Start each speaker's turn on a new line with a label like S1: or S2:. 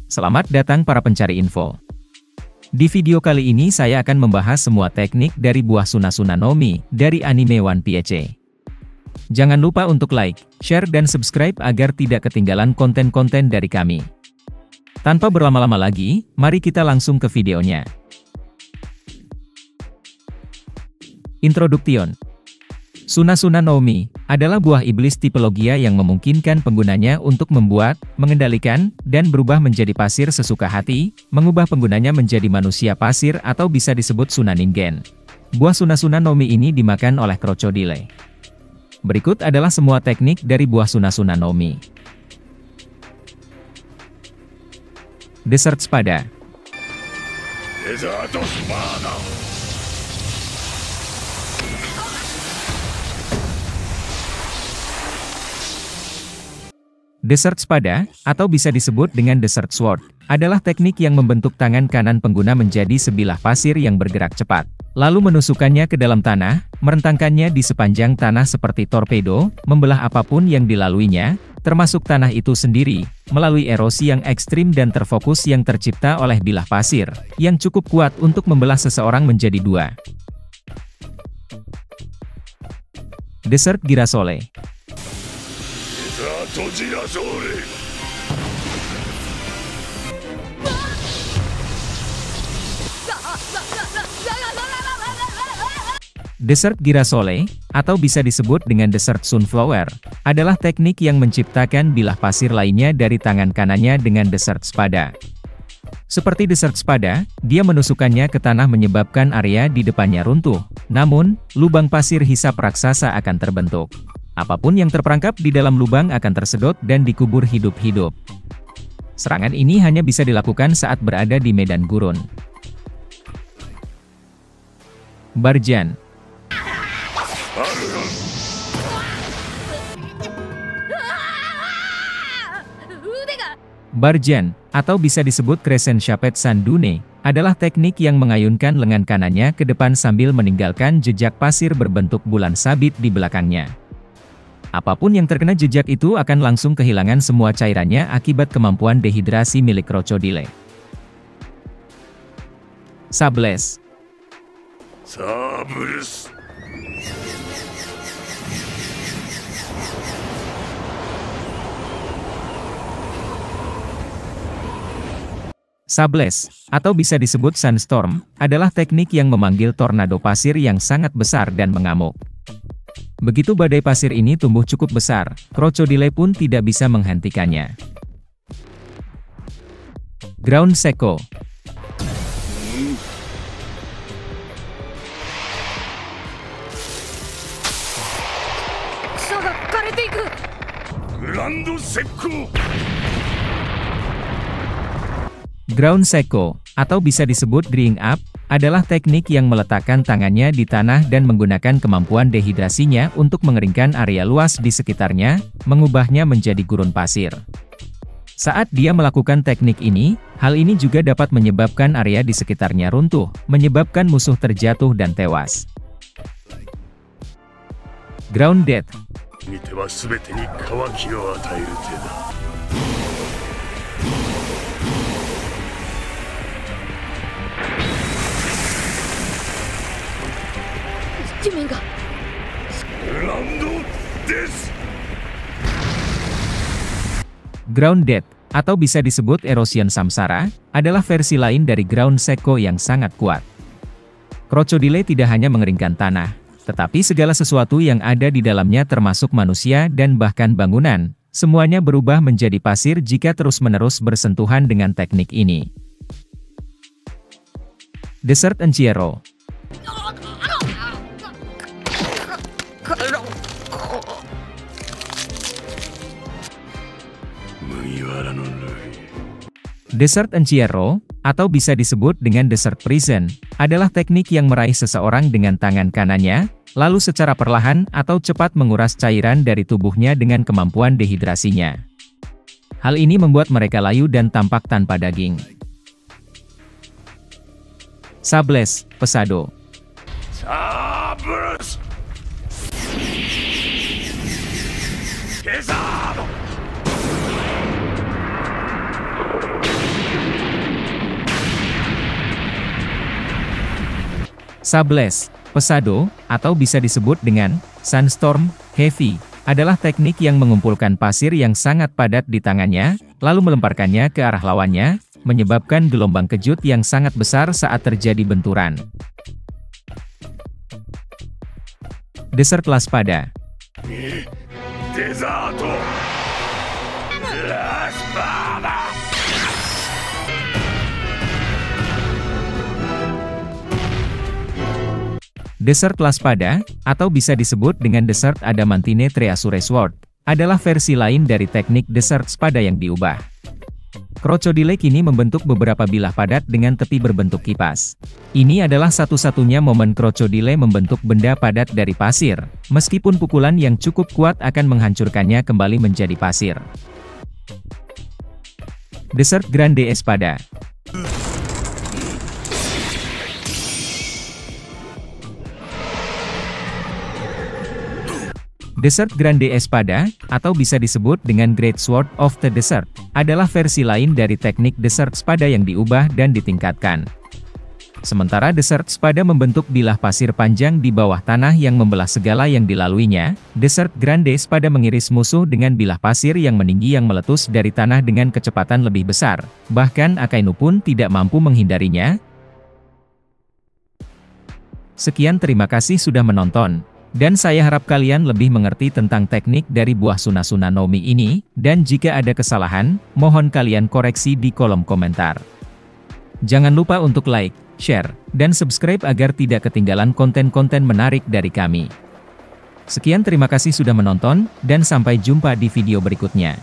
S1: Selamat datang para pencari info. Di video kali ini saya akan membahas semua teknik dari buah Sunasuna no Mi dari anime One Piece. Jangan lupa untuk like, share dan subscribe agar tidak ketinggalan konten-konten dari kami. Tanpa berlama-lama lagi, mari kita langsung ke videonya. Introduction. Sunasuna no Mi adalah buah iblis tipe Logia yang memungkinkan penggunanya untuk membuat, mengendalikan, dan berubah menjadi pasir sesuka hati, mengubah penggunanya menjadi manusia pasir atau bisa disebut Sunaningen. Buah Sunasuna no Mi ini dimakan oleh krokodil. Berikut adalah semua teknik dari buah Sunasuna no Mi. Dessert Spada. Dessert Spada, atau bisa disebut dengan Dessert Sword, adalah teknik yang membentuk tangan kanan pengguna menjadi sebilah pasir yang bergerak cepat, lalu menusukkannya ke dalam tanah, merentangkannya di sepanjang tanah seperti torpedo, membelah apapun yang dilaluinya, termasuk tanah itu sendiri, melalui erosi yang ekstrim dan terfokus yang tercipta oleh bilah pasir, yang cukup kuat untuk membelah seseorang menjadi dua. Dessert Girasole. Dessert Girasole, atau bisa disebut dengan Dessert Sunflower, adalah teknik yang menciptakan bilah pasir lainnya dari tangan kanannya dengan Dessert Spada. Seperti Dessert Spada, dia menusukkannya ke tanah menyebabkan area di depannya runtuh, namun, lubang pasir hisap raksasa akan terbentuk. Apapun yang terperangkap di dalam lubang akan tersedot dan dikubur hidup-hidup. Serangan ini hanya bisa dilakukan saat berada di medan gurun. Barjan. Barjan, atau bisa disebut Crescent Shaped Sandune, adalah teknik yang mengayunkan lengan kanannya ke depan sambil meninggalkan jejak pasir berbentuk bulan sabit di belakangnya. Apapun yang terkena jejak itu akan langsung kehilangan semua cairannya akibat kemampuan dehidrasi milik krokodil. Sables. Sables, atau bisa disebut Sandstorm, adalah teknik yang memanggil tornado pasir yang sangat besar dan mengamuk. Begitu badai pasir ini tumbuh cukup besar, krokodil pun tidak bisa menghentikannya. Ground Seko. Ground Seko, atau bisa disebut Drying Up, adalah teknik yang meletakkan tangannya di tanah dan menggunakan kemampuan dehidrasinya untuk mengeringkan area luas di sekitarnya, mengubahnya menjadi gurun pasir. Saat dia melakukan teknik ini, hal ini juga dapat menyebabkan area di sekitarnya runtuh, menyebabkan musuh terjatuh dan tewas. Ground Death. Ground Death, atau bisa disebut Erosion Samsara, adalah versi lain dari Ground Seko yang sangat kuat. Krokodil tidak hanya mengeringkan tanah, tetapi segala sesuatu yang ada di dalamnya termasuk manusia dan bahkan bangunan, semuanya berubah menjadi pasir jika terus-menerus bersentuhan dengan teknik ini. Dessert Enchierro. Dessert Enchierro, atau bisa disebut dengan Dessert Prison, adalah teknik yang meraih seseorang dengan tangan kanannya, lalu secara perlahan atau cepat menguras cairan dari tubuhnya dengan kemampuan dehidrasinya. Hal ini membuat mereka layu dan tampak tanpa daging. Sables, Pesado. Sables, pesado, atau bisa disebut dengan sandstorm heavy, adalah teknik yang mengumpulkan pasir yang sangat padat di tangannya, lalu melemparkannya ke arah lawannya, menyebabkan gelombang kejut yang sangat besar saat terjadi benturan. Desert La Espada. Desert La Espada, atau bisa disebut dengan Desert Adamantine Treasure Sword, adalah versi lain dari teknik Desert Spada yang diubah. Crocodile kini membentuk beberapa bilah padat dengan tepi berbentuk kipas. Ini adalah satu-satunya momen Crocodile membentuk benda padat dari pasir, meskipun pukulan yang cukup kuat akan menghancurkannya kembali menjadi pasir. Desert Grande Espada. Desert Grande Espada, atau bisa disebut dengan Great Sword of the Desert, adalah versi lain dari teknik Desert Spada yang diubah dan ditingkatkan. Sementara Desert Spada membentuk bilah pasir panjang di bawah tanah yang membelah segala yang dilaluinya, Desert Grande Espada mengiris musuh dengan bilah pasir yang meninggi yang meletus dari tanah dengan kecepatan lebih besar, bahkan Akainu pun tidak mampu menghindarinya. Sekian, terima kasih sudah menonton. Dan saya harap kalian lebih mengerti tentang teknik dari buah Sunasuna no Mi ini, dan jika ada kesalahan, mohon kalian koreksi di kolom komentar. Jangan lupa untuk like, share, dan subscribe agar tidak ketinggalan konten-konten menarik dari kami. Sekian, terima kasih sudah menonton, dan sampai jumpa di video berikutnya.